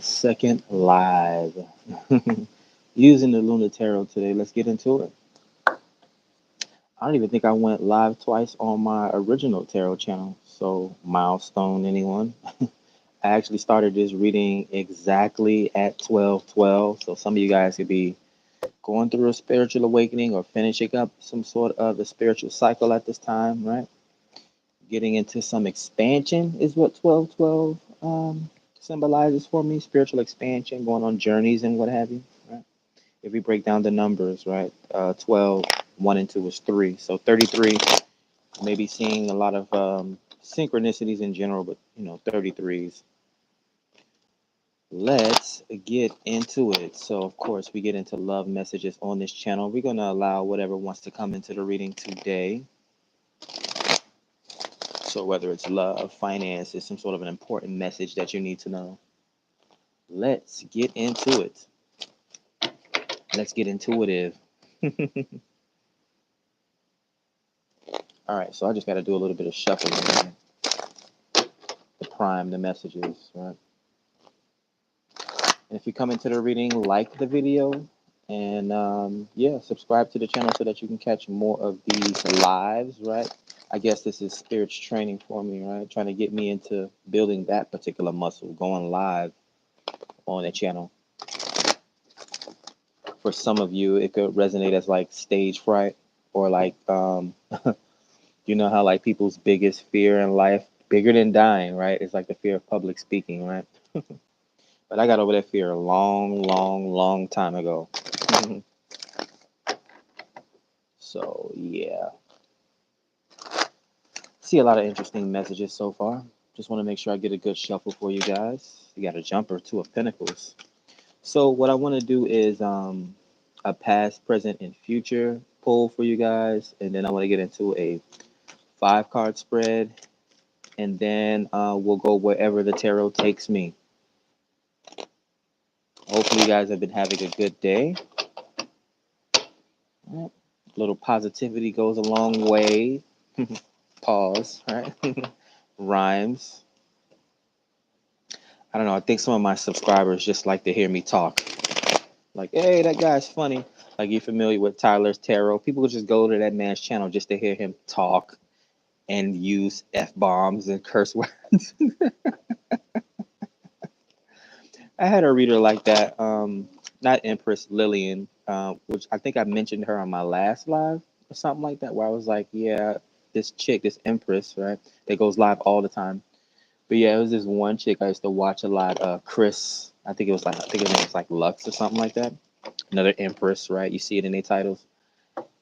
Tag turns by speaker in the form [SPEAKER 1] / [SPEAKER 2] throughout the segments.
[SPEAKER 1] Second live using the Lunar Tarot today. Let's get into it. I don't even think I went live twice on my original tarot channel. So, milestone, anyone? I actually started this reading exactly at 12:12. So, some of you guys could be going through a spiritual awakening or finishing up some sort of a spiritual cycle at this time, right? Getting into some expansion is what 12:12 symbolizes for me. Spiritual expansion, going on journeys and what have you, right? If we break down the numbers, right? 12, 1 and 2 is 3. So 33, maybe seeing a lot of synchronicities in general, but 33s. Let's get into it. So, of course, we get into love messages on this channel. We're going to allow whatever wants to come into the reading today. So, whether it's love, finance, some sort of an important message that you need to know. Let's get into it. Let's get intuitive. All right, so I just got to do a little bit of shuffling to prime the messages, right? And if you come into the reading, like the video, and yeah, subscribe to the channel so that you can catch more of these lives, right? I guess this is spirits training for me, right? Trying to get me into building that particular muscle, going live on the channel. For some of you, it could resonate as like stage fright or like, you know how like people's biggest fear in life, bigger than dying, right? It's like the fear of public speaking, right? But I got over that fear a long, long, long time ago. So, yeah. See a lot of interesting messages so far. Just want to make sure I get a good shuffle for you guys. You got a jumper, two of pentacles. So what I want to do is a past, present, and future pull for you guys. And then I want to get into a 5-card spread. And then we'll go wherever the tarot takes me. Hopefully you guys have been having a good day. A little positivity goes a long way. Pause, right? Rhymes. I don't know. I think some of my subscribers just like to hear me talk. Like, hey, that guy's funny. Like, you're familiar with Tyler's Tarot. People just go to that man's channel just to hear him talk and use F-bombs and curse words. I had a reader like that. Not Empress Lillian, which I think I mentioned her on my last live or something like that, where I was like, yeah, this chick, this Empress, right, that goes live all the time. But yeah, it was this one chick I used to watch a lot. Chris, I think his name was like Lux or something like that. Another Empress, right? You see it in their titles.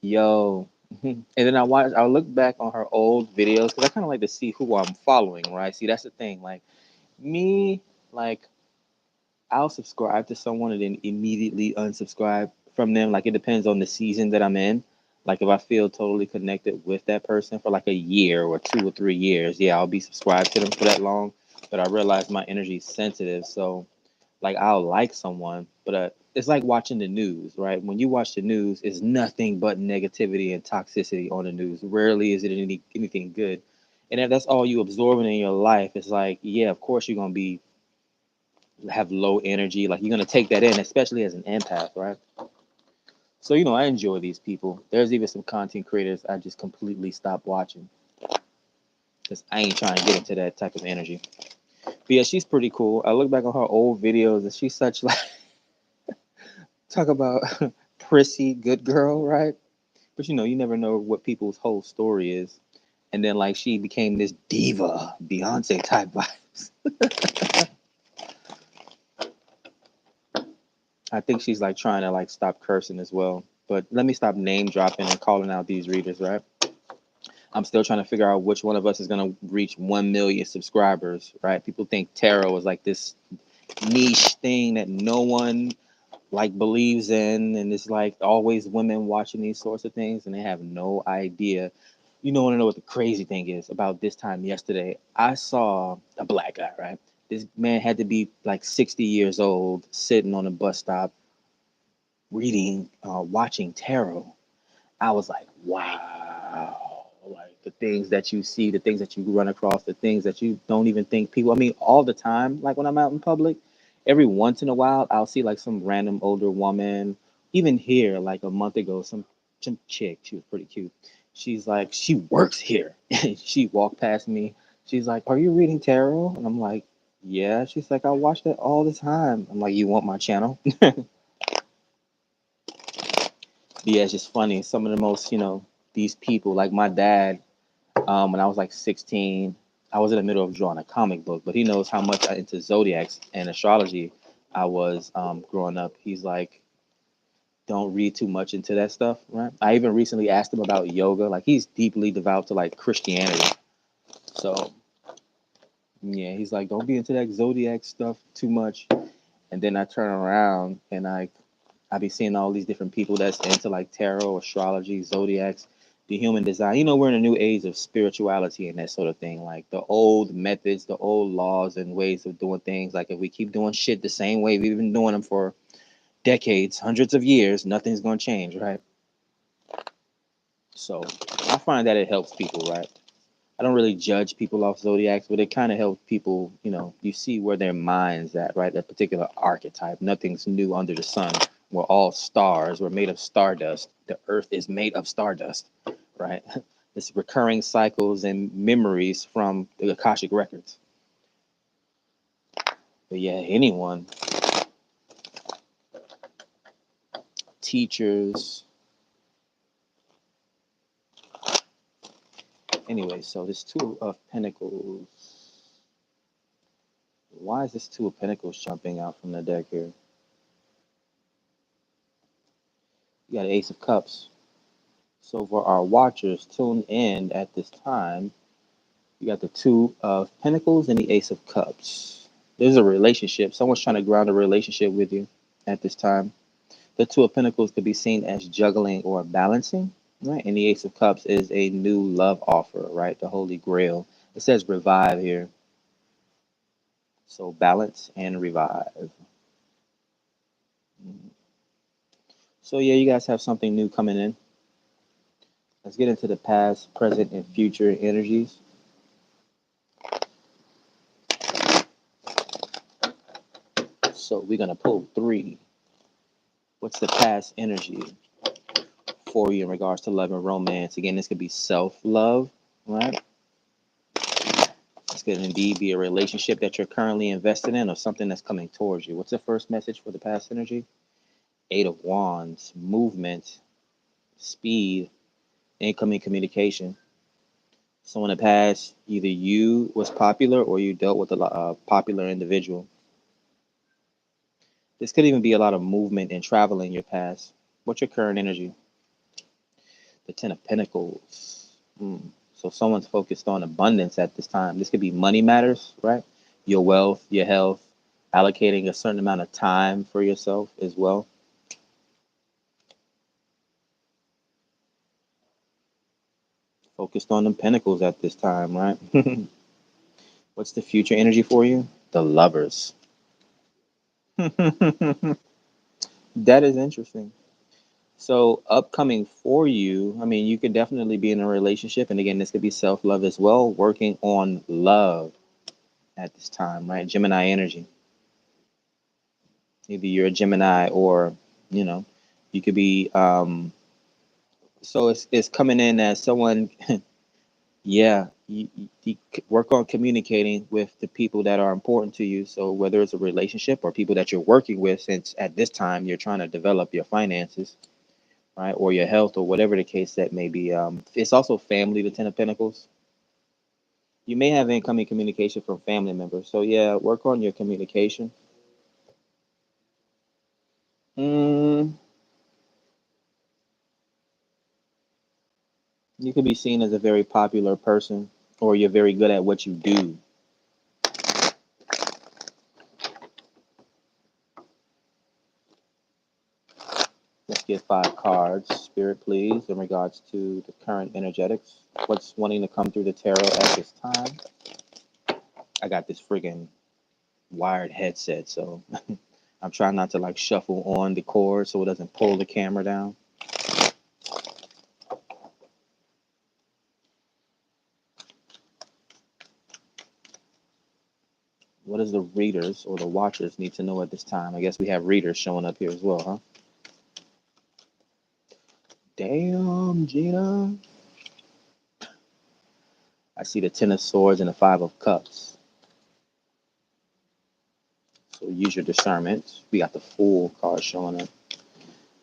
[SPEAKER 1] Yo. And then I look back on her old videos because I kind of like to see who I'm following, right? See, that's the thing. Like me, like I'll subscribe to someone and then immediately unsubscribe from them. Like it depends on the season that I'm in. Like if I feel totally connected with that person for like a year or 2 or 3 years, yeah, I'll be subscribed to them for that long. But I realize my energy is sensitive, so like I'll like someone, but it's like watching the news, right? When you watch the news, it's nothing but negativity and toxicity on the news. Rarely is it anything good. And if that's all you absorbing in your life, it's like, yeah, of course you're gonna be have low energy. Like you're gonna take that in, especially as an empath, right? So I enjoy these people. There's even some content creators I just completely stopped watching because I ain't trying to get into that type of energy. But yeah, she's pretty cool. I look back on her old videos and she's such like talk about prissy good girl, right? But you never know what people's whole story is. And then like she became this diva, Beyonce type vibes. I think she's like trying to like stop cursing as well. But let me stop name dropping and calling out these readers, right? I'm still trying to figure out which one of us is gonna reach 1 million subscribers, right? People think tarot is like this niche thing that no one like believes in, and it's like always women watching these sorts of things, and they have no idea. Want to know what the crazy thing is? About this time yesterday, I saw a black guy, right? This man had to be like 60 years old, sitting on a bus stop, reading, watching tarot. I was like, wow. Like the things that you see, the things that you run across, the things that you don't even think people, I mean, all the time, like when I'm out in public, Every once in a while, I'll see like some random older woman. Even here, like a month ago, some chick, she was pretty cute. She's like, she works here. She walked past me. She's like, "Are you reading tarot?" And I'm like, "Yeah." She's like, "I watch that all the time." I'm like, "You want my channel?" Yeah, it's just funny. Some of the most, these people, like my dad, when I was like 16, I was in the middle of drawing a comic book, but he knows how much I into zodiacs and astrology I was growing up. He's like, don't read too much into that stuff, right? I even recently asked him about yoga. Like he's deeply devout to like Christianity. So yeah, he's like, don't be into that zodiac stuff too much. And then I turn around and I be seeing all these different people that's into like tarot, astrology, zodiacs, the human design. We're in a new age of spirituality and that sort of thing. Like the old methods, the old laws and ways of doing things. Like if we keep doing shit the same way we've been doing them for decades, hundreds of years, nothing's gonna change, right? So I find that it helps people, right? I don't really judge people off zodiacs, but it kind of helps people, you see where their mind's at, right? That particular archetype. Nothing's new under the sun. We're all stars. We're made of stardust. The earth is made of stardust, right? It's recurring cycles and memories from the Akashic records. But yeah, anyone, teachers. Anyway, so this Two of Pentacles. Why is this Two of Pentacles jumping out from the deck here? You got an Ace of Cups. So for our watchers tuned in at this time, you got the Two of Pentacles and the Ace of Cups. There's a relationship. Someone's trying to ground a relationship with you at this time. The Two of Pentacles could be seen as juggling or balancing, right? And the Ace of Cups is a new love offer, right? The Holy Grail. It says revive here. So balance and revive. So yeah, you guys have something new coming in. Let's get into the past, present, and future energies. So we're gonna pull three. What's the past energy for you in regards to love and romance? Again, this could be self-love, right? This could indeed be a relationship that you're currently invested in or something that's coming towards you. What's the first message for the past energy? Eight of Wands, movement, speed, incoming communication. So in the past, either you was popular or you dealt with a popular individual. This could even be a lot of movement and travel in your past. What's your current energy? The Ten of Pentacles. So someone's focused on abundance at this time. This could be money matters, right? Your wealth, your health, allocating a certain amount of time for yourself as well. Focused on the pentacles at this time, right? What's the future energy for you? The Lovers. That is interesting. So upcoming for you, I mean, you could definitely be in a relationship. And again, this could be self-love as well, working on love at this time, right? Gemini energy. Either you're a Gemini or, you know, you could be, so it's coming in as someone, yeah, you work on communicating with the people that are important to you. So whether it's a relationship or people that you're working with, since at this time you're trying to develop your finances, right, or your health, or whatever the case that may be. It's also family, the Ten of Pentacles. You may have incoming communication from family members. So yeah, work on your communication. Mm, you could be seen as a very popular person, or you're very good at what you do. Let's get 5 cards, Spirit, please, in regards to the current energetics. What's wanting to come through the tarot at this time? I got this friggin' wired headset, so I'm trying not to like shuffle on the cord so it doesn't pull the camera down. What does the readers or the watchers need to know at this time? I guess we have readers showing up here as well, huh? Damn, Gina. I see the Ten of Swords and the Five of Cups. So use your discernment. We got the Fool card showing up.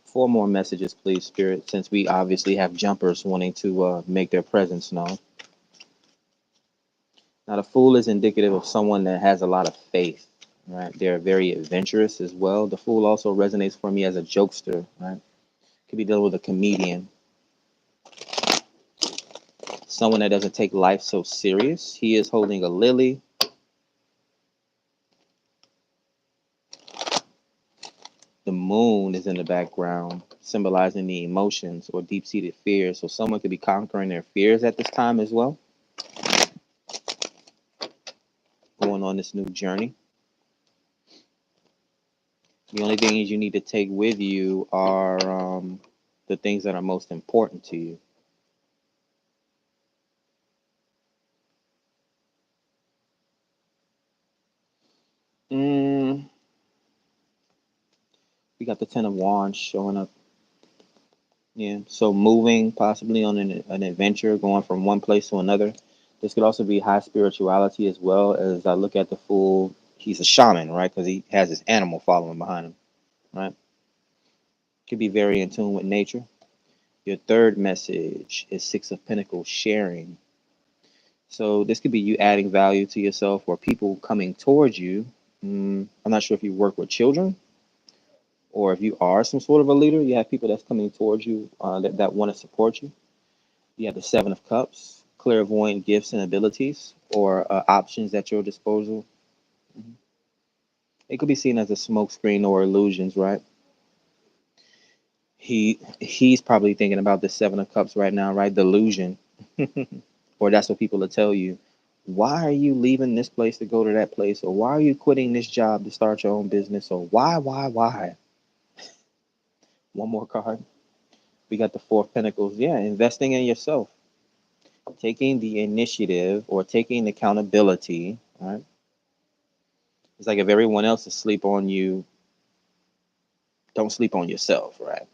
[SPEAKER 1] 4 more messages, please, Spirit, since we obviously have jumpers wanting to make their presence known. Now, the Fool is indicative of someone that has a lot of faith, right? They're very adventurous as well. The Fool also resonates for me as a jokester, right? Could be dealing with a comedian, someone that doesn't take life so serious. He is holding a lily. The moon is in the background, symbolizing the emotions or deep-seated fears. So someone could be conquering their fears at this time as well, going on this new journey. The only things you need to take with you are the things that are most important to you. Mm, we got the Ten of Wands showing up. Yeah, so moving possibly on an adventure, going from one place to another. This could also be high spirituality as well. As I look at the Fool, he's a shaman, right? Because he has his animal following behind him, right? Could be very in tune with nature. Your third message is Six of Pentacles, sharing. So this could be you adding value to yourself or people coming towards you. I'm not sure if you work with children or if you are some sort of a leader. You have people that's coming towards you that want to support you. You have the Seven of Cups, clairvoyant gifts and abilities or options at your disposal. Mhm. It could be seen as a smokescreen or illusions, right? He's probably thinking about the Seven of Cups right now, right? Delusion. Or that's what people will tell you. Why are you leaving this place to go to that place? Or why are you quitting this job to start your own business? Or why? One more card. We got the Four of Pentacles. Yeah, investing in yourself, taking the initiative or taking accountability, right? It's like if everyone else is asleep on you, don't sleep on yourself, right?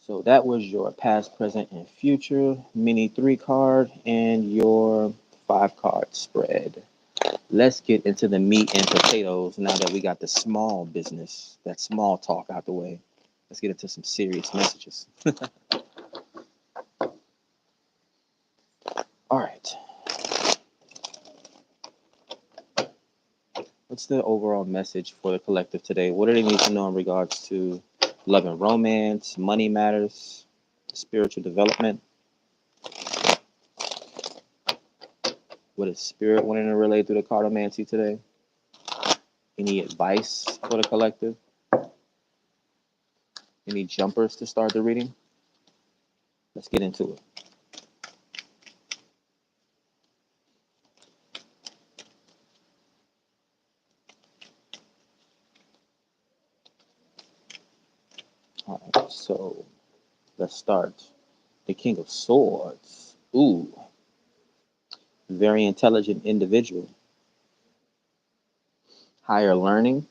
[SPEAKER 1] So that was your past, present, and future mini 3 card and your 5 card spread. Let's get into the meat and potatoes now that we got the small business, that small talk out the way. Let's get into some serious messages. All right. What's the overall message for the collective today? What do they need to know in regards to love and romance, money matters, spiritual development? What is spirit wanting to relate through the cardomancy today? Any advice for the collective? Any jumpers to start the reading? Let's get into it. All right, so let's start. The King of Swords. Ooh, very intelligent individual. Higher learning.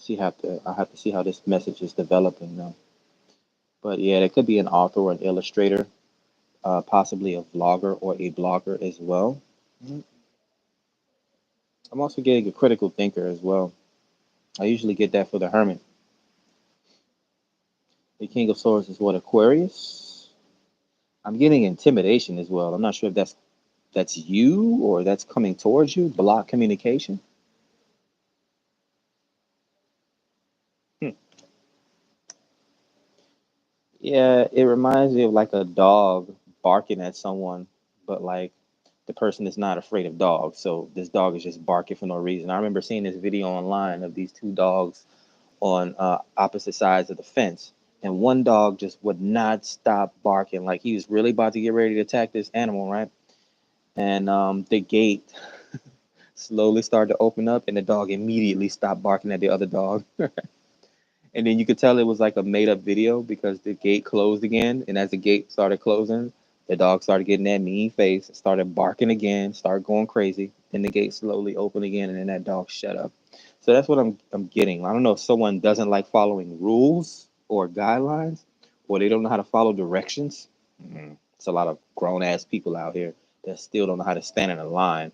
[SPEAKER 1] I have to see how this message is developing though. But yeah, it could be an author or an illustrator, possibly a vlogger or a blogger as well. Mhm. I'm also getting a critical thinker as well. I usually get that for the Hermit. The King of Swords is what, Aquarius? I'm getting intimidation as well. I'm not sure if that's you or that's coming towards you. Block communication. Hmm. Yeah, it reminds me of like a dog barking at someone, but like the person is not afraid of dogs. So this dog is just barking for no reason. I remember seeing this video online of these 2 dogs on opposite sides of the fence, and one dog just would not stop barking. Like he was really about to get ready to attack this animal, right? And the gate slowly started to open up, and the dog immediately stopped barking at the other dog. And then you could tell it was like a made up video because the gate closed again. And as the gate started closing, The dog started getting that mean face, started barking again, started going crazy. Then the gate slowly opened again, and then that dog shut up. So that's what I'm getting. I don't know if someone doesn't like following rules or guidelines, or they don't know how to follow directions. It's a lot of grown ass people out here that still don't know how to stand in a line.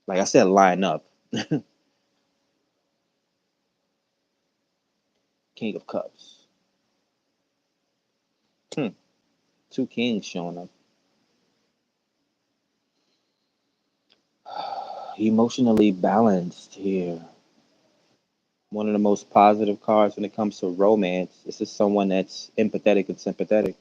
[SPEAKER 1] Like I said, line up. King of Cups. Hmm. Two kings showing up. Emotionally balanced here. One of the most positive cards when it comes to romance. This is someone that's empathetic and sympathetic,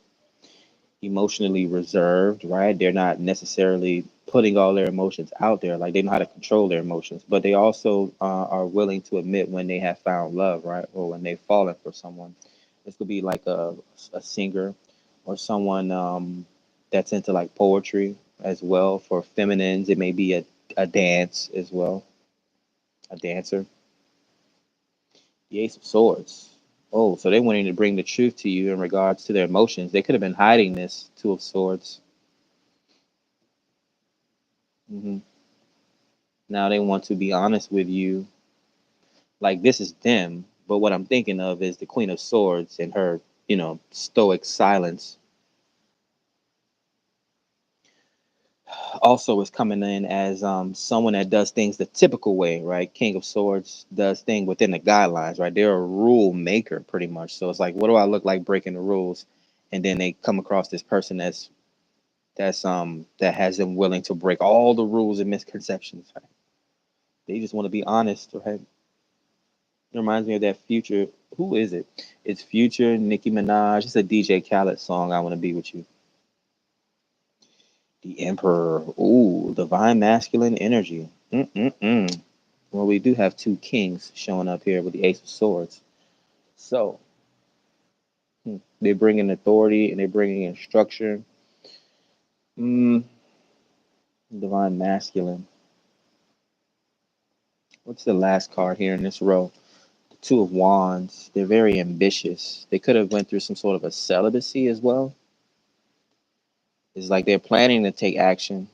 [SPEAKER 1] emotionally reserved, right? They're not necessarily putting all their emotions out there. Like they know how to control their emotions, but they also are willing to admit when they have found love, right? Or when they've fallen for someone. This could be like a singer or someone that's into like poetry as well. For feminines, it may be a dance as well, a dancer. The Ace of Swords. Oh, so they wanting to bring the truth to you in regards to their emotions. They could have been hiding this Two of Swords. Hmm. Now they want to be honest with you. Like this is them. But what I'm thinking of is the Queen of Swords and her, stoic silence also is coming in as someone that does things the typical way, right? King of Swords does things within the guidelines, right? They're a rule maker pretty much. So it's like, what do I look like breaking the rules? And then they come across this person that has them willing to break all the rules and misconceptions, right? They just want to be honest, right? It reminds me of that Future. Who is it? It's Future, Nicki Minaj. It's a DJ Khaled song. I want to be with you. The Emperor. Ooh, divine masculine energy. Mm-mm-mm. Well, we do have two kings showing up here with the Ace of Swords. So they're bringing authority and they're bringing in structure. Mm, divine masculine. What's the last card here in this row? The Two of Wands. They're very ambitious. They could have went through some sort of a celibacy as well. It's like they're planning to take action.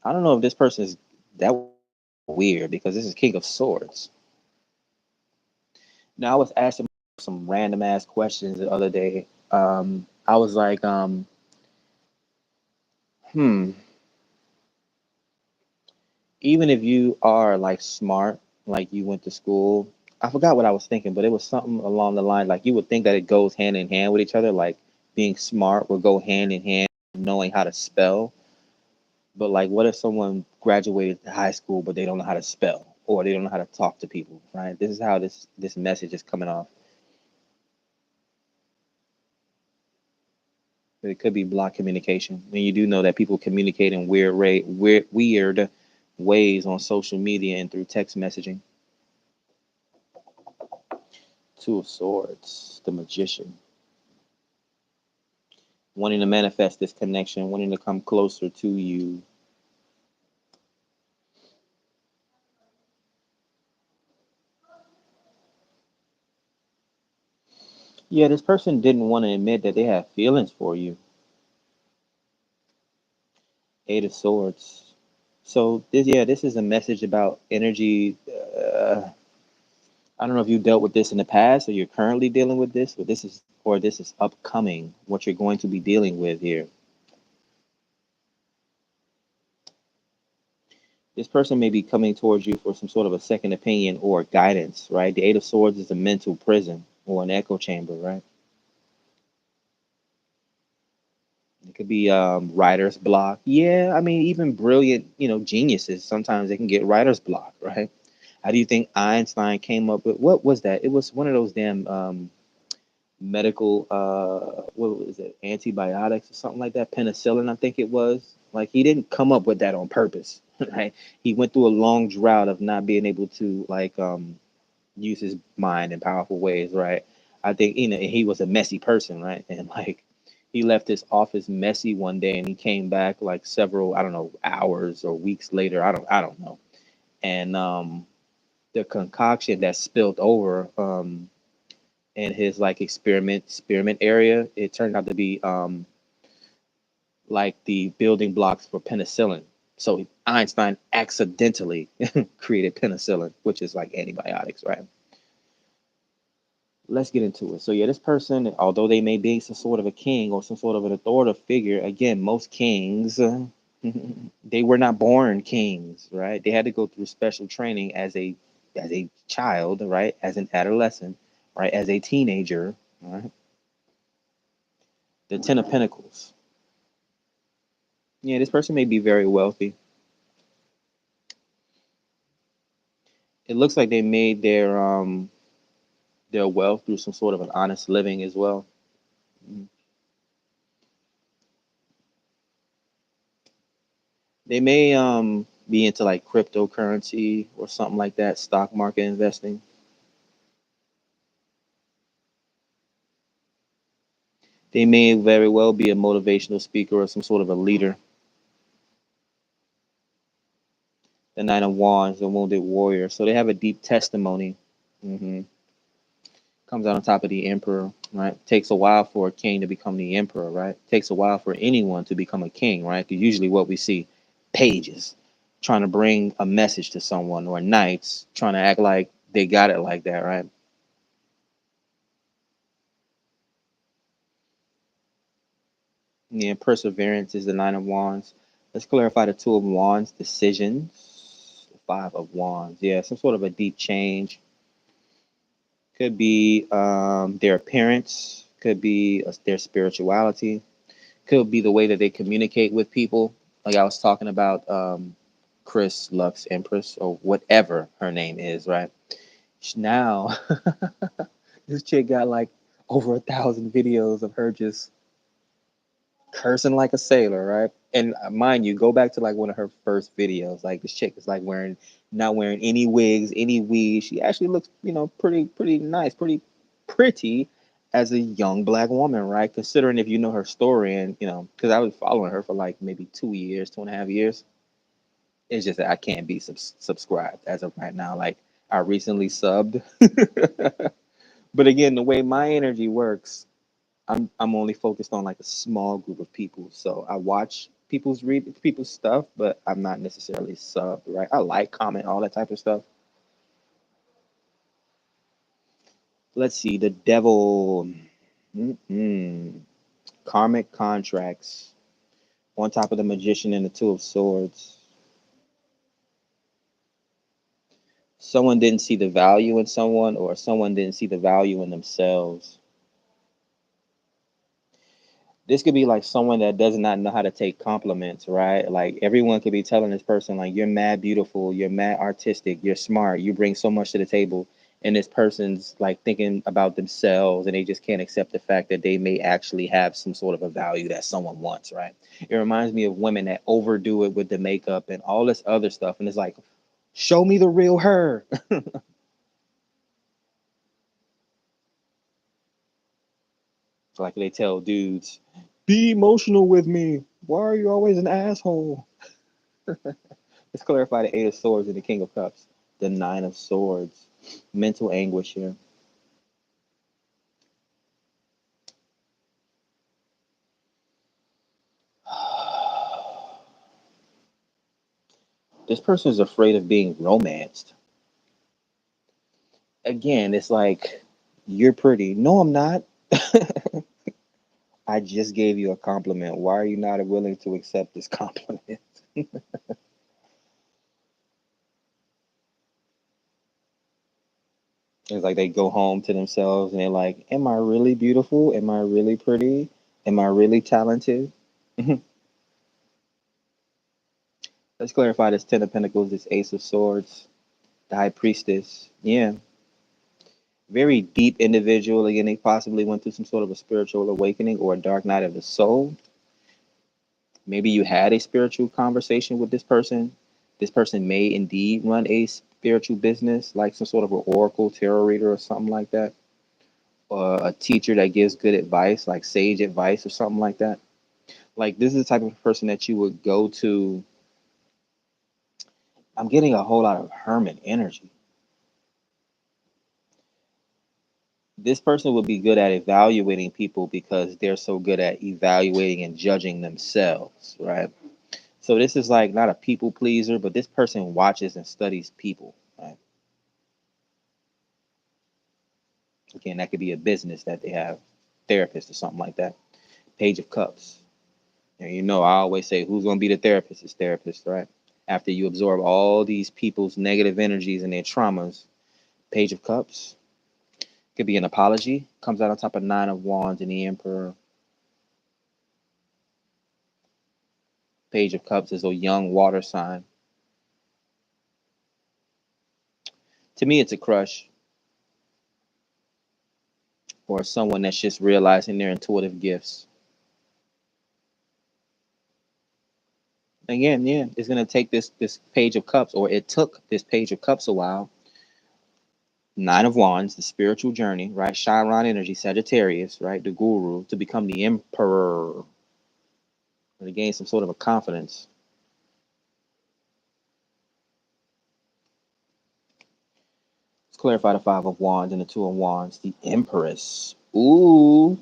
[SPEAKER 1] I don't know if this person is that weird because this is King of Swords. Now I was asking some random ass questions the other day. I was like, hmm, even if you are like smart, like you went to school, I forgot what I was thinking, but it was something along the line like you would think that it goes hand in hand with each other, like being smart would go hand in hand with knowing how to spell. But like, what if someone graduated high school but they don't know how to spell or they don't know how to talk to people, right? This is how this message is coming off. It could be block communication. And you do know that people communicate in weird ways on social media and through text messaging. Two of Swords, the Magician, wanting to manifest this connection, wanting to come closer to you. Yeah, this person didn't want to admit that they have feelings for you. Eight of Swords. So this is a message about energy. I don't know if you dealt with this in the past or you're currently dealing with this, but this is upcoming. What you're going to be dealing with here. This person may be coming towards you for some sort of a second opinion or guidance, right? The Eight of Swords is a mental prison or an echo chamber, right? It could be writer's block. Yeah, I mean, even brilliant, geniuses, sometimes they can get writer's block, right? How do you think Einstein came up with what was that? It was one of those damn medical what was it, antibiotics or something like that, penicillin, I think it was. Like he didn't come up with that on purpose, right? He went through a long drought of not being able to like use his mind in powerful ways, right? I think he was a messy person, right? And like he left his office messy one day and he came back like several, I don't know, hours or weeks later. I don't know. And the concoction that spilled over, in his like experiment area. It turned out to be like the building blocks for penicillin. So Einstein accidentally created penicillin, which is like antibiotics, right? Let's get into it. So yeah, this person, although they may be some sort of a king or some sort of an authoritative figure, again, most kings, they were not born kings, right? They had to go through special training as a child, right? As an adolescent, right? As a teenager, right? The Ten of Pentacles. Yeah, this person may be very wealthy. It looks like they made their wealth through some sort of an honest living as well. They may be into like cryptocurrency or something like that, stock market investing. They may very well be a motivational speaker or some sort of a leader. The Nine of Wands, the wounded warrior. So they have a deep testimony. hmm Comes out on top of the emperor, right? Takes a while for a king to become the emperor, right? Takes a while for anyone to become a king, right? Because usually what we see, pages trying to bring a message to someone, or knights trying to act like they got it like that, right? Yeah, perseverance is the Nine of Wands. Let's clarify the Two of Wands, decisions. The Five of Wands. Yeah, some sort of a deep change. Could be their appearance, could be their spirituality, could be the way that they communicate with people. Like I was talking about Chris Lux Empress or whatever her name is, right? Now, this chick got like over 1,000 videos of her just cursing like a sailor, right? And mind you, go back to like one of her first videos. Like this chick is like not wearing any wigs, any weave. She actually looks, pretty nice, pretty as a young black woman, right? Considering if you know her story and because I was following her for like maybe 2 years, 2.5 years. It's just that I can't be subscribed as of right now. Like I recently subbed, but again, the way my energy works, I'm only focused on like a small group of people. So I watch read people's stuff, but I'm not necessarily subbed, right? I like, comment, all that type of stuff. Let's see, the devil, mm karmic contracts on top of the magician and the two of swords. Someone didn't see the value in someone, or someone didn't see the value in themselves. This could be like someone that does not know how to take compliments, right? Like everyone could be telling this person, like, you're mad beautiful, you're mad artistic, you're smart, you bring so much to the table. And this person's like thinking about themselves and they just can't accept the fact that they may actually have some sort of a value that someone wants, right? It reminds me of women that overdo it with the makeup and all this other stuff. And it's like, show me the real her. Like they tell dudes, be emotional with me. Why are you always an asshole? Let's clarify the Eight of Swords and the King of Cups. The Nine of Swords. Mental anguish here. This person is afraid of being romanced. Again, it's like, you're pretty. No, I'm not. I just gave you a compliment. Why are you not willing to accept this compliment? It's like they go home to themselves and they're like, am I really beautiful? Am I really pretty? Am I really talented? Let's clarify this Ten of Pentacles, this Ace of Swords, the High Priestess. Yeah, very deep individual. Again, they possibly went through some sort of a spiritual awakening or a dark night of the soul. Maybe you had a spiritual conversation with this person. This person may indeed run a spiritual business, like some sort of an oracle, tarot reader, or something like that. Or a teacher that gives good advice, like sage advice or something like that. Like this is the type of person that you would go to. I'm getting a whole lot of hermit energy. This person would be good at evaluating people because they're so good at evaluating and judging themselves, right? So this is like not a people pleaser, but this person watches and studies people, right? Again, that could be a business that they have, therapist or something like that. Page of Cups. And I always say, who's going to be the therapist? It's therapist, right? After you absorb all these people's negative energies and their traumas, Page of Cups could be an apology. Comes out on top of Nine of Wands and the Emperor. Page of Cups is a young water sign. To me, it's a crush or someone that's just realizing their intuitive gifts. Again, yeah, it's gonna take this Page of Cups, or it took this Page of Cups a while. Nine of Wands, the spiritual journey, right? Chiron energy, Sagittarius, right? The guru, to become the emperor, or to gain some sort of a confidence. Let's clarify the Five of Wands and the Two of Wands. The Empress. Ooh,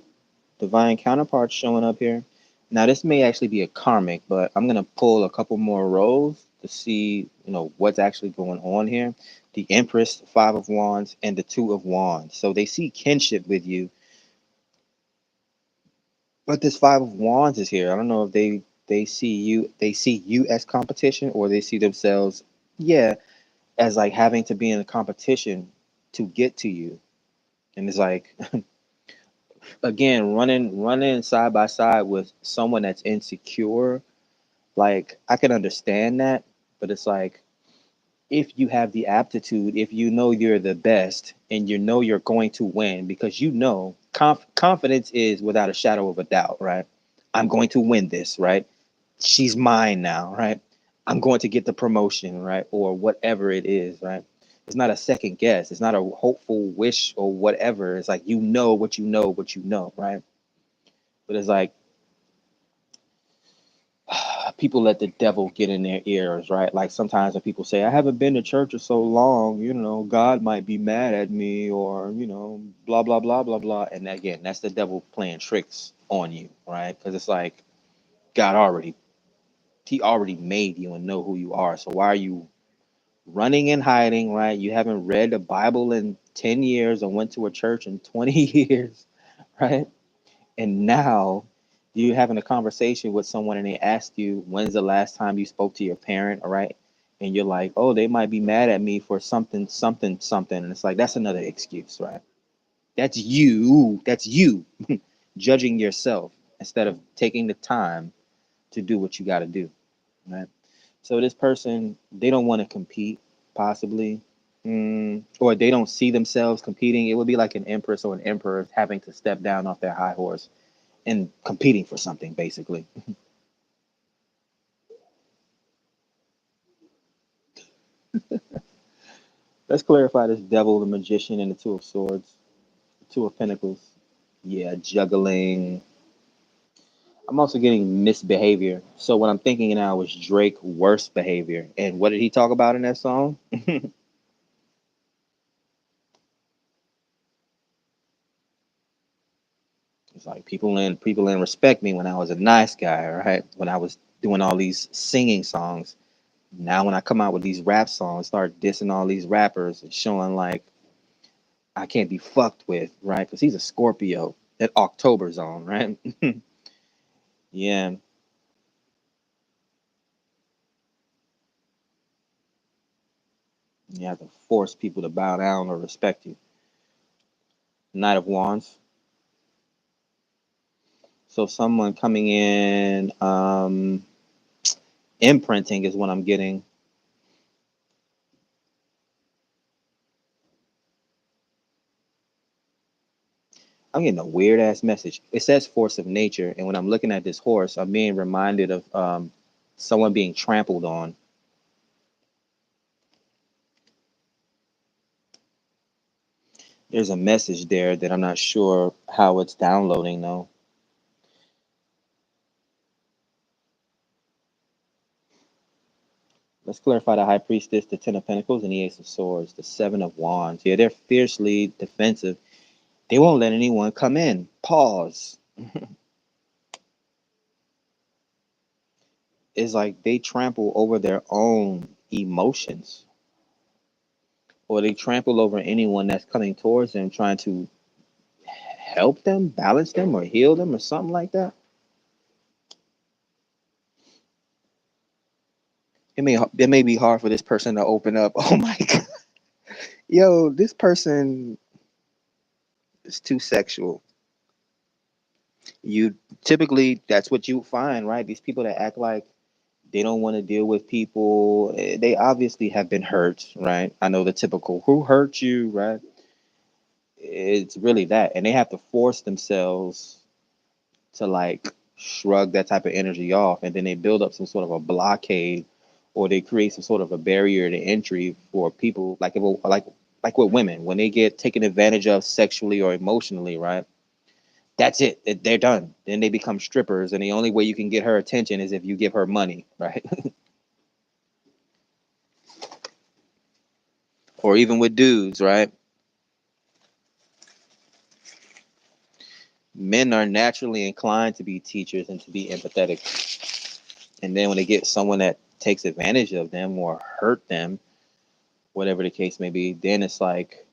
[SPEAKER 1] divine counterparts showing up here. Now, this may actually be a karmic, but I'm going to pull a couple more rows to see, what's actually going on here. The Empress, Five of Wands, and the Two of Wands. So they see kinship with you, but this Five of Wands is here. I don't know if they see you as competition, or they see themselves, yeah, as like having to be in a competition to get to you. And it's like, again, running side by side with someone that's insecure. Like, I can understand that, but it's like, if you have the aptitude, if you know you're the best and you know you're going to win, because confidence is without a shadow of a doubt, right? I'm going to win this, right? She's mine now, right? I'm going to get the promotion, right? Or whatever it is, right? It's not a second guess. It's not a hopeful wish or whatever. It's like, what you know, what you know, right? But it's like, people let the devil get in their ears, right? Like, sometimes when people say, I haven't been to church for so long, God might be mad at me, or, blah, blah, blah, blah, blah. And again, that's the devil playing tricks on you, right? Because it's like, God he already made you and know who you are. So why are you running and hiding, right? You haven't read the Bible in 10 years or went to a church in 20 years, right? And now you're having a conversation with someone and they ask you, when's the last time you spoke to your parent, all right? And you're like, oh, they might be mad at me for something, something, something. And it's like, that's another excuse, right? That's you judging yourself instead of taking the time to do what you got to do, right? So this person, they don't want to compete, possibly, or they don't see themselves competing. It would be like an empress or an emperor having to step down off their high horse and competing for something, basically. Let's clarify this devil, the magician, and the two of swords, two of pentacles. Yeah, juggling. I'm also getting misbehavior. So what I'm thinking now is Drake worst behavior. And what did he talk about in that song? It's like, people in respect me when I was a nice guy, right? When I was doing all these singing songs. Now when I come out with these rap songs, start dissing all these rappers and showing like I can't be fucked with, right? Because he's a Scorpio, that October zone, right? Yeah, you have to force people to bow down or respect you. Knight of Wands. So someone coming in, imprinting is what I'm getting. I'm getting a weird ass message. It says force of nature, and when I'm looking at this horse, I'm being reminded of someone being trampled on. There's a message there that I'm not sure how it's downloading though. Let's clarify the High Priestess, the Ten of Pentacles, and the Ace of Swords, the Seven of Wands. Yeah, they're fiercely defensive. They won't let anyone come in. Pause. It's like they trample over their own emotions, or they trample over anyone that's coming towards them, trying to help them, balance them, or heal them, or something like that. It may be hard for this person to open up. Oh my god, yo, this person is too sexual. You typically that's what you find, right? These people that act like they don't want to deal with people, they obviously have been hurt, right? I know the typical who hurt you, right? It's really that, and they have to force themselves to like shrug that type of energy off, and then they build up some sort of a blockade, or they create some sort of a barrier to entry for people, like like with women when they get taken advantage of sexually or emotionally, right? That's it. They're done. Then they become strippers, and the only way you can get her attention is if you give her money, right? Or even with dudes, right? Men are naturally inclined to be teachers and to be empathetic, and then when they get someone that takes advantage of them or hurt them, whatever the case may be, then it's like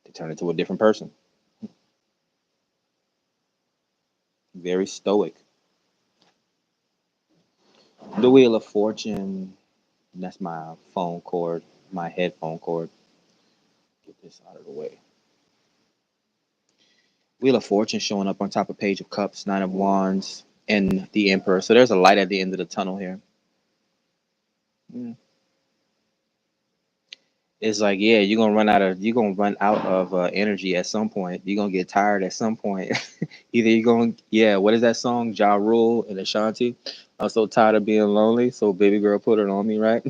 [SPEAKER 1] they turn into a different person. Very stoic. The Wheel of Fortune. That's my phone cord, my headphone cord. Get this out of the way. Wheel of Fortune showing up on top of Page of Cups, Nine of Wands, and the Emperor. So there's a light at the end of the tunnel here. Mm. It's like, yeah, you're gonna run out of energy at some point. You're gonna get tired at some point. Either you're going, yeah, what is that song? Ja Rule and Ashanti. I'm so tired of being lonely, so baby girl, put it on me, right?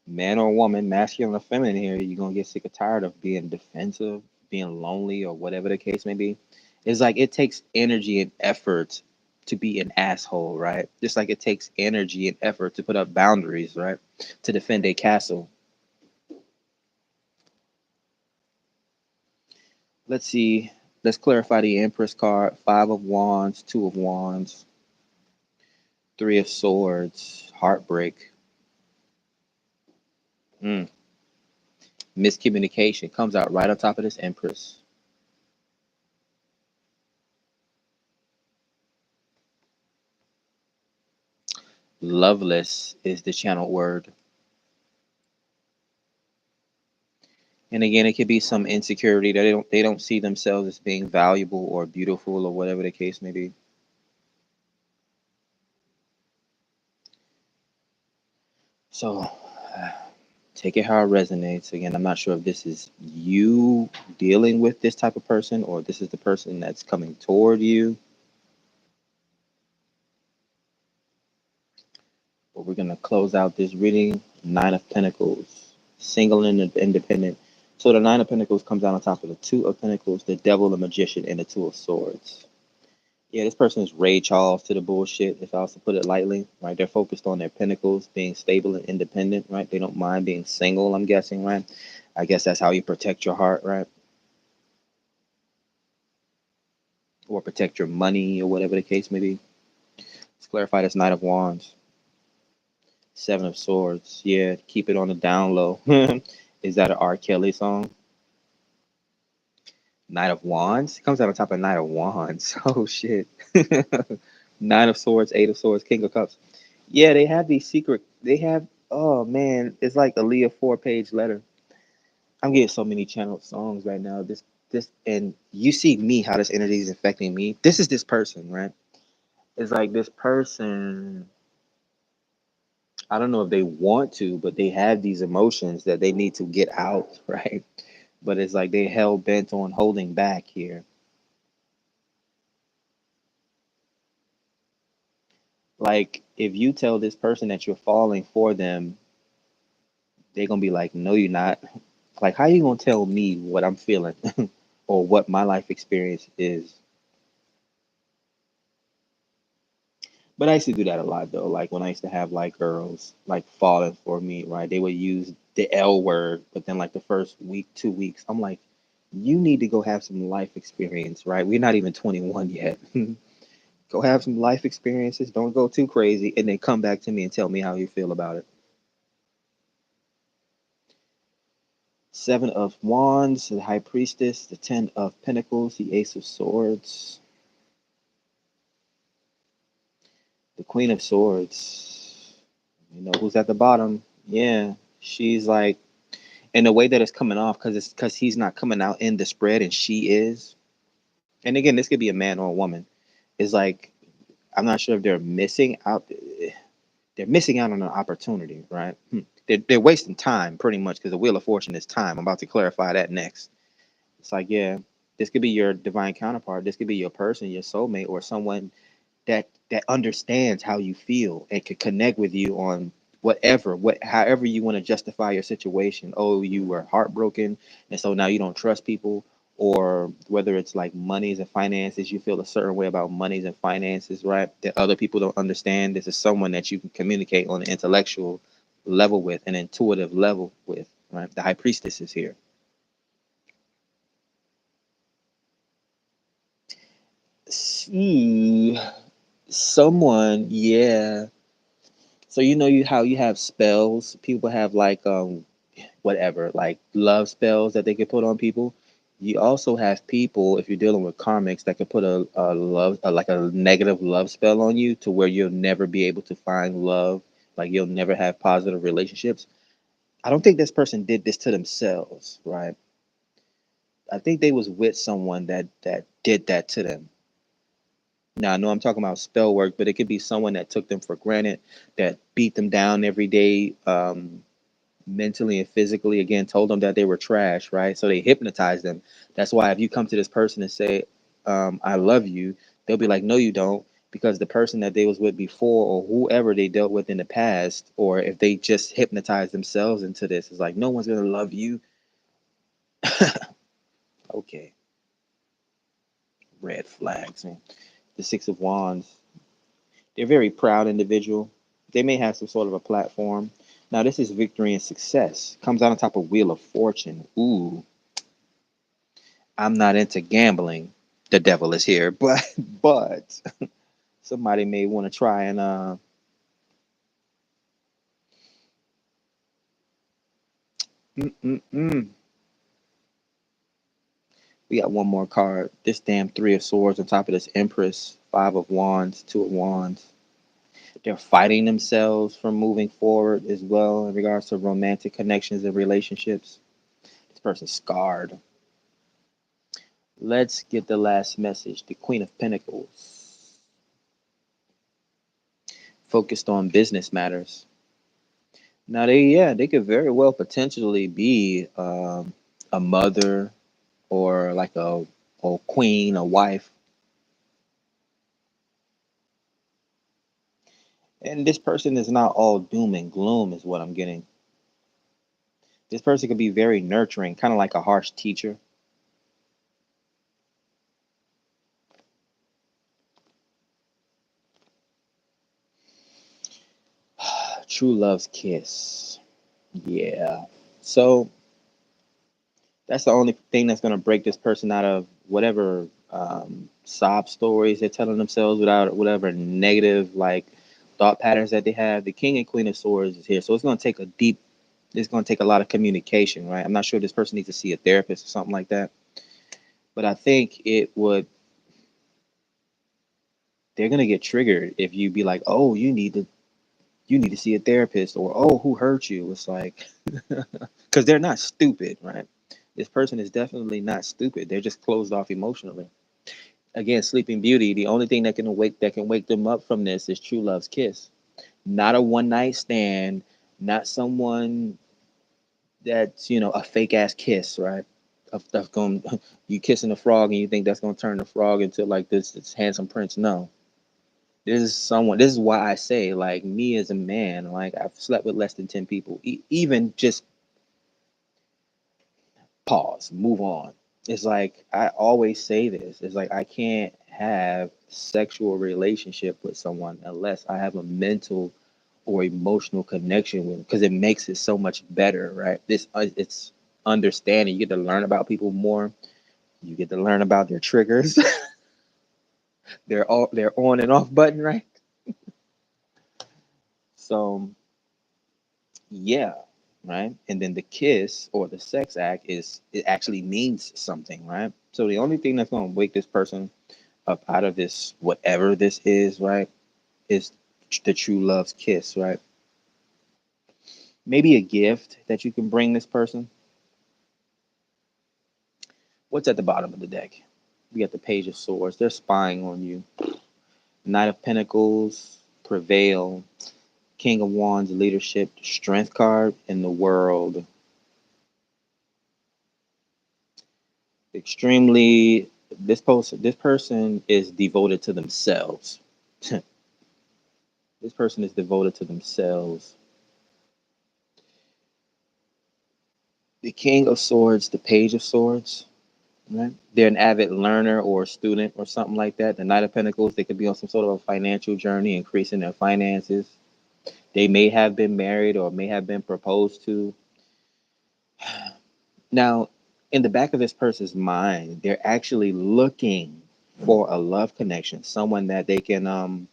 [SPEAKER 1] Man or woman, masculine or feminine here, you're gonna get sick or tired of being defensive, being lonely, or whatever the case may be. It's like it takes energy and effort to be an asshole, right? Just like it takes energy and effort to put up boundaries, right? To defend a castle. Let's see. Let's clarify the Empress card. Five of Wands, Two of Wands, Three of Swords, Heartbreak. Mm. Miscommunication comes out right on top of this Empress. Loveless is the channel word. And again, it could be some insecurity that they don't see themselves as being valuable or beautiful or whatever the case may be. So take it how it resonates. Again, I'm not sure if this is you dealing with this type of person or this is the person that's coming toward you. But we're gonna close out this reading. Nine of Pentacles, single and independent. So the Nine of Pentacles comes out on top of the Two of Pentacles, the Devil, the Magician, and the Two of Swords. Yeah, this person is Ray Charles to the bullshit, if I was to put it lightly, right? They're focused on their pentacles, being stable and independent, right? They don't mind being single, I'm guessing, right? I guess that's how you protect your heart, right? Or protect your money or whatever the case may be. Let's clarify this Knight of Wands, Seven of Swords. Yeah, keep it on the down low. Is that an R. Kelly song? Knight of Wands? It comes out on top of Knight of Wands. Oh, shit. Nine of Swords, Eight of Swords, King of Cups. Yeah, they have these secret. They have. Oh man, it's like a Leah 4-page letter. I'm getting so many channeled songs right now. And you see me how this energy is affecting me. This is this person, right? It's like this person. I don't know if they want to, but they have these emotions that they need to get out, right? But it's like they hell bent on holding back here. Like if you tell this person that you're falling for them, they're gonna be like, "No, you're not." Like, how you gonna tell me what I'm feeling or what my life experience is? But I used to do that a lot though. Like when I used to have like girls like falling for me, right? They would use the L word, but then like the first week, 2 weeks, I'm like, You need to go have some life experience, right? We're not even 21 yet. Go have some life experiences. Don't go too crazy, and then come back to me and tell me how you feel about it. Seven of Wands, the High Priestess, the Ten of Pentacles, the Ace of Swords, the Queen of Swords. You know who's at the bottom? Yeah, she's like, in the way that it's coming off, because he's not coming out in the spread, and she is. And again, this could be a man or a woman. Is like, I'm not sure if they're missing out. They're missing out on an opportunity, right? They're wasting time pretty much, because the Wheel of Fortune is time. I'm about to clarify that next. It's like, yeah, this could be your divine counterpart. This could be your person, your soulmate, or someone that understands how you feel and can connect with you on however you want to justify your situation. Oh, you were heartbroken, and so now you don't trust people, or whether it's like monies and finances, you feel a certain way about monies and finances, right? That other people don't understand. This is someone that you can communicate on an intellectual level with, an intuitive level with, right? The High Priestess is here. See, someone, yeah. So you know you how you have spells. People have like whatever, like love spells that they could put on people. You also have people, if you're dealing with karmics, that could put like a negative love spell on you to where you'll never be able to find love, like you'll never have positive relationships. I don't think this person did this to themselves, right? I think they was with someone that did that to them. Now I know I'm talking about spell work, but it could be someone that took them for granted, that beat them down every day, mentally and physically, again, told them that they were trash, right? So they hypnotized them. That's why if you come to this person and say, I love you, they'll be like, no, you don't, because the person that they was with before, or whoever they dealt with in the past, or if they just hypnotize themselves into this, it's like, no one's gonna love you. Okay, red flags, man. The Six of Wands. They're a very proud individual. They may have some sort of a platform. Now, this is victory and success. Comes out on top of Wheel of Fortune. Ooh, I'm not into gambling. The devil is here, but somebody may want to try and mm, mm, mm. We got one more card. This damn Three of Swords on top of this Empress, Five of Wands, Two of Wands. They're fighting themselves from moving forward as well in regards to romantic connections and relationships. This person's scarred. Let's get the last message. The Queen of Pentacles, focused on business matters. Now they could very well potentially be a mother, or like a queen, a wife. And this person is not all doom and gloom, is what I'm getting. This person could be very nurturing, kind of like a harsh teacher. True love's kiss. Yeah. So that's the only thing that's going to break this person out of whatever sob stories they're telling themselves, without whatever negative like thought patterns that they have. The King and Queen of Swords is here, so it's going to take it's going to take a lot of communication, right? I'm not sure if this person needs to see a therapist or something like that, but I think they're going to get triggered if you be like, oh, you need to see a therapist, or oh, who hurt you? It's like, because they're not stupid, right? This person is definitely not stupid. They're just closed off emotionally. Again, Sleeping Beauty, the only thing that can wake them up from this is true love's kiss. Not a one night stand, not someone that's, a fake ass kiss, right? That's going you kissing a frog and you think that's gonna turn the frog into like this handsome prince. No. This is why I say, like, me as a man, like, I've slept with less than 10 people. Even just pause, move on. It's like I always say this. It's like I can't have sexual relationship with someone unless I have a mental or emotional connection with them, because it makes it so much better, right? It's understanding. You get to learn about people more. You get to learn about their triggers, their on and off button, right? So yeah, right. And then the kiss or the sex act is it actually means something, right? So the only thing that's gonna wake this person up out of this whatever this is, right, is the true love's kiss, right? Maybe a gift that you can bring this person. What's at the bottom of the deck? We got the Page of Swords. They're spying on you. Knight of Pentacles, Prevail. King of Wands, Leadership, Strength card, and the World. Extremely, this person is devoted to themselves. This person is devoted to themselves. The King of Swords, the Page of Swords, right? They're an avid learner or student or something like that. The Knight of Pentacles, they could be on some sort of a financial journey, increasing their finances. They may have been married or may have been proposed to. Now, in the back of this person's mind, they're actually looking for a love connection, someone that they can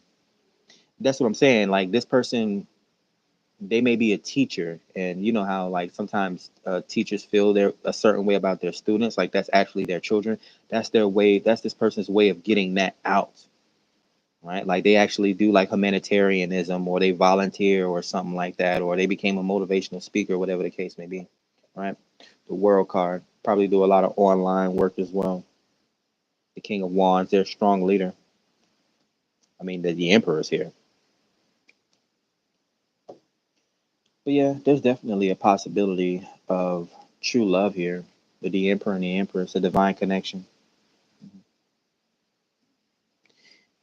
[SPEAKER 1] that's what I'm saying. Like this person, they may be a teacher, and you know how like sometimes teachers feel they're a certain way about their students, like that's actually their children. That's their way, that's this person's way of getting that out, right? Like they actually do like humanitarianism or they volunteer or something like that, or they became a motivational speaker, whatever the case may be, right? The World card, probably do a lot of online work as well. The King of Wands, they're a strong leader. I mean, the Emperor's here. But yeah, there's definitely a possibility of true love here with the Emperor and the Empress, a divine connection.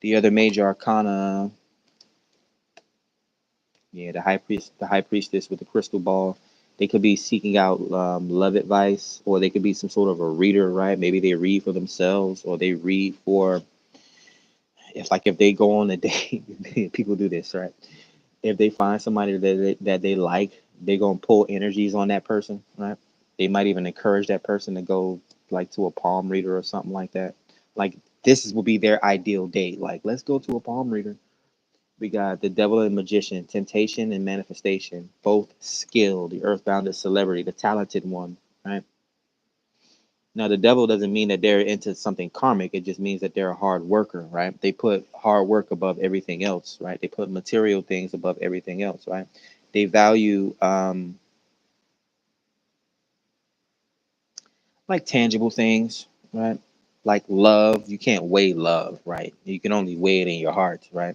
[SPEAKER 1] The other major arcana, yeah, the High Priestess with the crystal ball. They could be seeking out love advice, or they could be some sort of a reader, right? Maybe they read for themselves, or they read for if they go on a date. People do this, right? If they find somebody that they like, they're gonna pull energies on that person, right? They might even encourage that person to go like to a palm reader or something like that. Like will be their ideal date. Like let's go to a palm reader. We got the Devil and Magician, temptation and manifestation, both skilled. The earthbounded celebrity, the talented one, right? Now the devil doesn't mean that they're into something karmic. It just means that they're a hard worker, right? They put hard work above everything else, right? They put material things above everything else, right? They value like tangible things, right? Like love. You can't weigh love, right? You can only weigh it in your heart, right?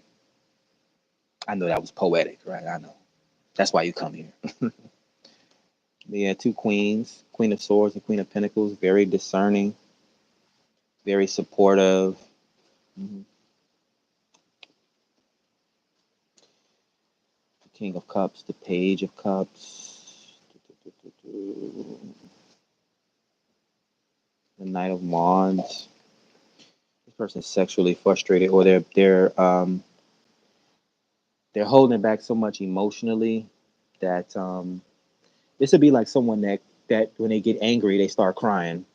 [SPEAKER 1] I know that was poetic, right? I know. That's why you come here. Yeah, two queens, Queen of Swords and Queen of Pentacles, very discerning, very supportive. Mhm. King of Cups, the Page of Cups, the Knight of Wands. This person's sexually frustrated, or they're holding back so much emotionally that this would be like someone that when they get angry, they start crying.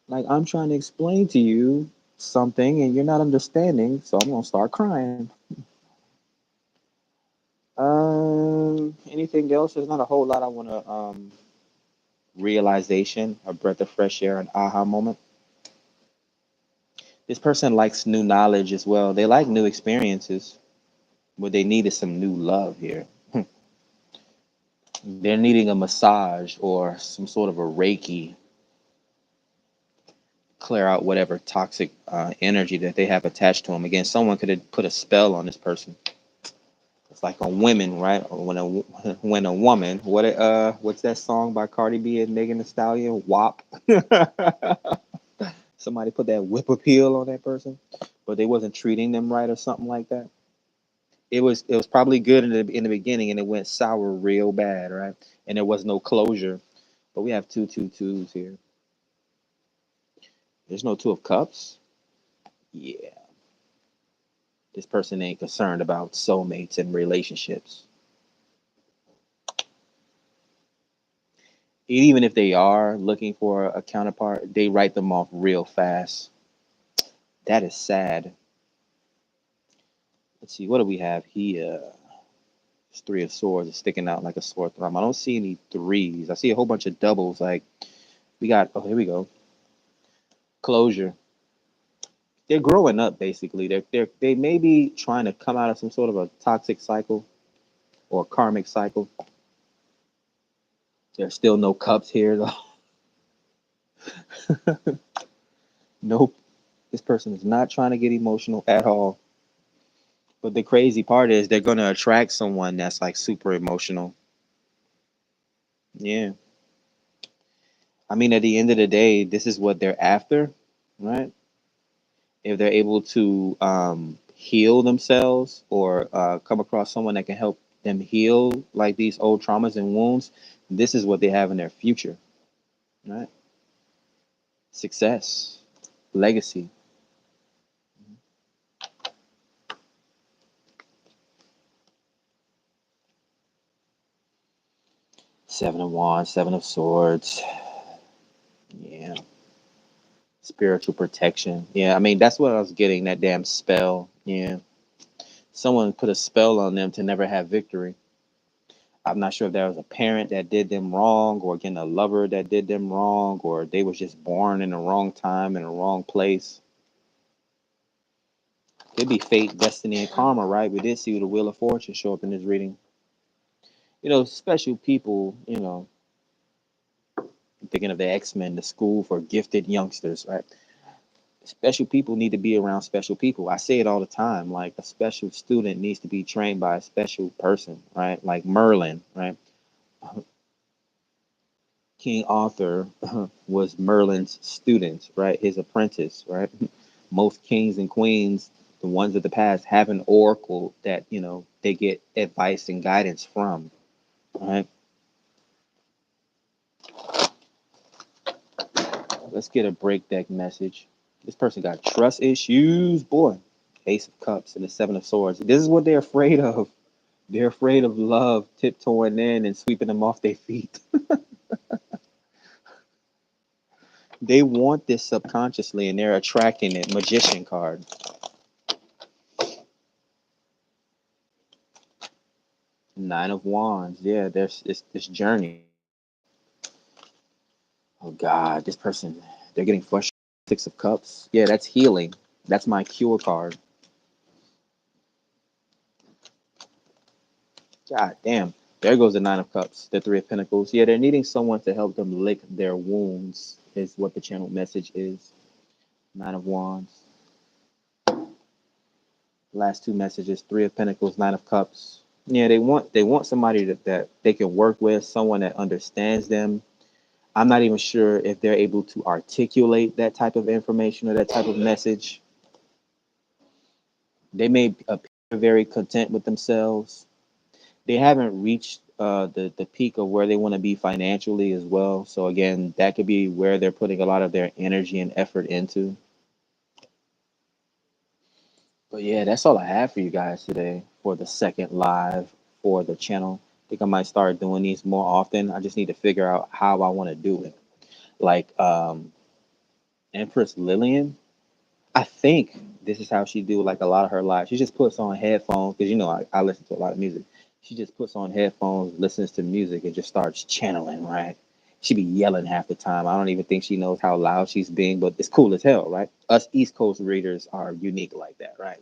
[SPEAKER 1] Like I'm trying to explain to you something and you're not understanding, so I'm gonna start crying. Anything else? There's not a whole lot I want to realization, a breath of fresh air, an aha moment. This person likes new knowledge as well. They like new experiences. What they need is some new love here. They're needing a massage or some sort of a Reiki, clear out whatever toxic energy that they have attached to them. Again, someone could have put a spell on this person. It's like on women, right? Or when a woman, what's that song by Cardi B and Megan Thee Stallion? WAP. Somebody put that whip appeal on that person, but they wasn't treating them right or something like that. It was probably good in the beginning and it went sour real bad, right? And there was no closure. But we have two twos here. There's no Two of Cups. Yeah, this person ain't concerned about soulmates and relationships. Even if they are looking for a counterpart, they write them off real fast. That is sad. Let's see, what do we have here? It's three of swords is sticking out like a sore thumb. I don't see any threes. I see a whole bunch of doubles. Like we got, oh, here we go. Closure. They're growing up basically. They may be trying to come out of some sort of a toxic cycle or karmic cycle. There's still no cups here though. Nope. This person is not trying to get emotional at all. But the crazy part is they're gonna attract someone that's like super emotional. Yeah. I mean, at the end of the day, this is what they're after, right? If they're able to heal themselves or come across someone that can help them heal like these old traumas and wounds, this is what they have in their future, right? Success, legacy. Seven of Wands, Seven of Swords. Yeah. Spiritual protection. Yeah, I mean, that's what I was getting, that damn spell. Yeah. Someone put a spell on them to never have victory. I'm not sure if there was a parent that did them wrong, or again a lover that did them wrong, or they was just born in the wrong time in the wrong place. It'd be fate, destiny, and karma, right? We did see the Wheel of Fortune show up in this reading. Special people. I'm thinking of the X-Men, the school for gifted youngsters, right? Special people need to be around special people. I say it all the time. Like a special student needs to be trained by a special person, right? Like Merlin, right? King Arthur was Merlin's student, right? His apprentice, right? Most kings and queens, the ones of the past, have an oracle that, they get advice and guidance from, right? Let's get a break deck message. This person got trust issues, boy. Ace of Cups and the Seven of Swords. This is what they're afraid of. They're afraid of love tiptoeing in and sweeping them off their feet. They want this subconsciously and they're attracting it. Magician card. Nine of Wands. Yeah, there's this journey. Oh God, this person, they're getting frustrated. Six of Cups. Yeah, that's healing. That's my cure card. God damn. There goes the Nine of Cups, the Three of Pentacles. Yeah, they're needing someone to help them lick their wounds, is what the channel message is. Nine of Wands. Last two messages, Three of Pentacles, Nine of Cups. Yeah, they want somebody that they can work with, someone that understands them. I'm not even sure if they're able to articulate that type of information or that type of message. They may appear very content with themselves. They haven't reached the peak of where they want to be financially as well. So again, that could be where they're putting a lot of their energy and effort into. But yeah, that's all I have for you guys today for the second live for the channel. I think I might start doing these more often. I just need to figure out how I want to do it. Like Empress Lillian, I think this is how she do like a lot of her lives. She just puts on headphones because I listen to a lot of music. She just puts on headphones, listens to music, and just starts channeling. Right? She be yelling half the time. I don't even think she knows how loud she's being, but it's cool as hell, right? Us East Coast readers are unique like that, right?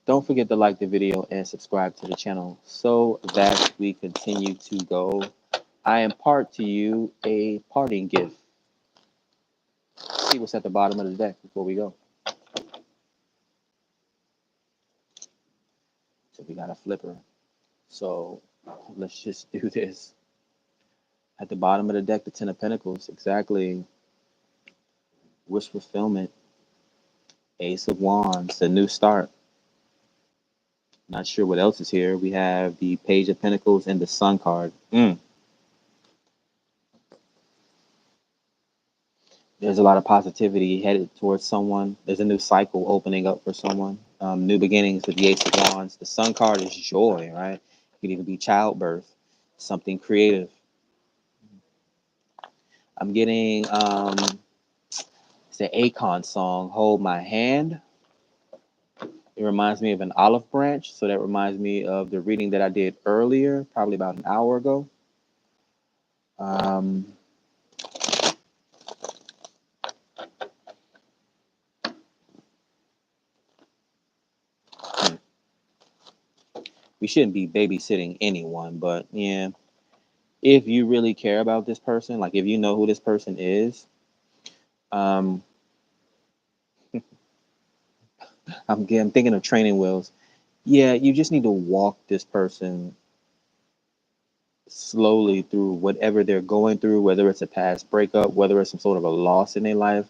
[SPEAKER 1] Don't forget to like the video and subscribe to the channel so that we continue to go. I impart to you a parting gift. See what's at the bottom of the deck before we go. So we got a flipper. So let's just do this. At the bottom of the deck, the Ten of Pentacles. Exactly. Wish fulfillment. Ace of Wands. A new start. Not sure what else is here. We have the Page of Pentacles and the Sun card. They're There's a lot of positivity headed towards someone. There's a new cycle opening up for someone. New beginnings with the Ace of Wands. The Sun card is joy, right? It could even be childbirth, something creative. I'm getting it's the Akon song, Hold My Hand. It reminds me of an olive branch, so that reminds me of the reading that I did earlier, probably about an hour ago. Um, we shouldn't be babysitting anyone, but yeah, if you really care about this person, like if you know who this person is, um, I'm thinking of training wheels. Yeah, you just need to walk this person slowly through whatever they're going through, whether it's a past breakup, whether it's some sort of a loss in their life,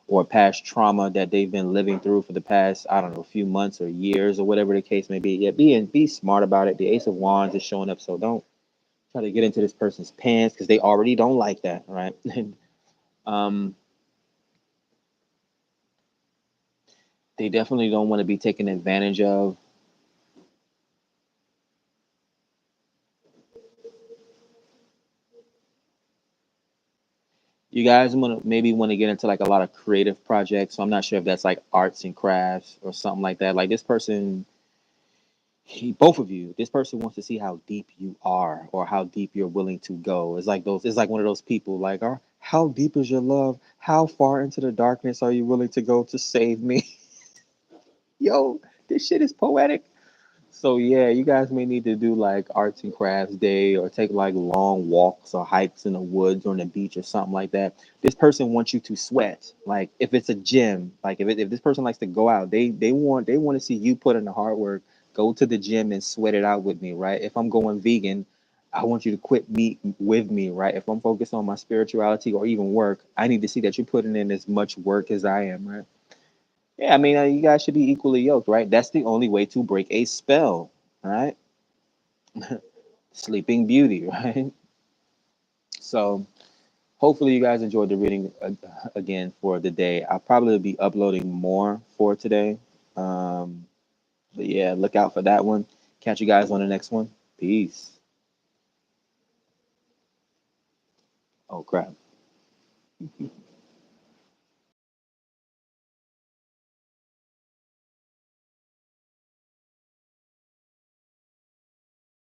[SPEAKER 1] or past trauma that they've been living through for the past, I don't know, few months or years or whatever the case may be. Yeah, be smart about it. The Ace of Wands is showing up, so don't try to get into this person's pants because they already don't like that, right? And um, they definitely don't want to be taken advantage of. You guys maybe want to get into like a lot of creative projects. So I'm not sure if that's like arts and crafts or something like that. Like this person, both of you, this person wants to see how deep you are or how deep you're willing to go. It's like those. It's like one of those people like, how deep is your love? How far into the darkness are you willing to go to save me? Yo, this shit is poetic. So yeah, you guys may need to do like arts and crafts day or take like long walks or hikes in the woods or on the beach or something like that. This person wants you to sweat. Like if it's a gym, like if this person likes to go out, they want to see you put in the hard work, go to the gym and sweat it out with me, right? If I'm going vegan, I want you to quit meat with me, right? If I'm focused on my spirituality or even work, I need to see that you're putting in as much work as I am, right? Yeah, I mean, you guys should be equally yoked, right? That's the only way to break a spell, right? Sleeping Beauty, right? So hopefully you guys enjoyed the reading again for the day. I'll probably be uploading more for today. Um, but yeah, look out for that one. Catch you guys on the next one. Peace. Oh crap.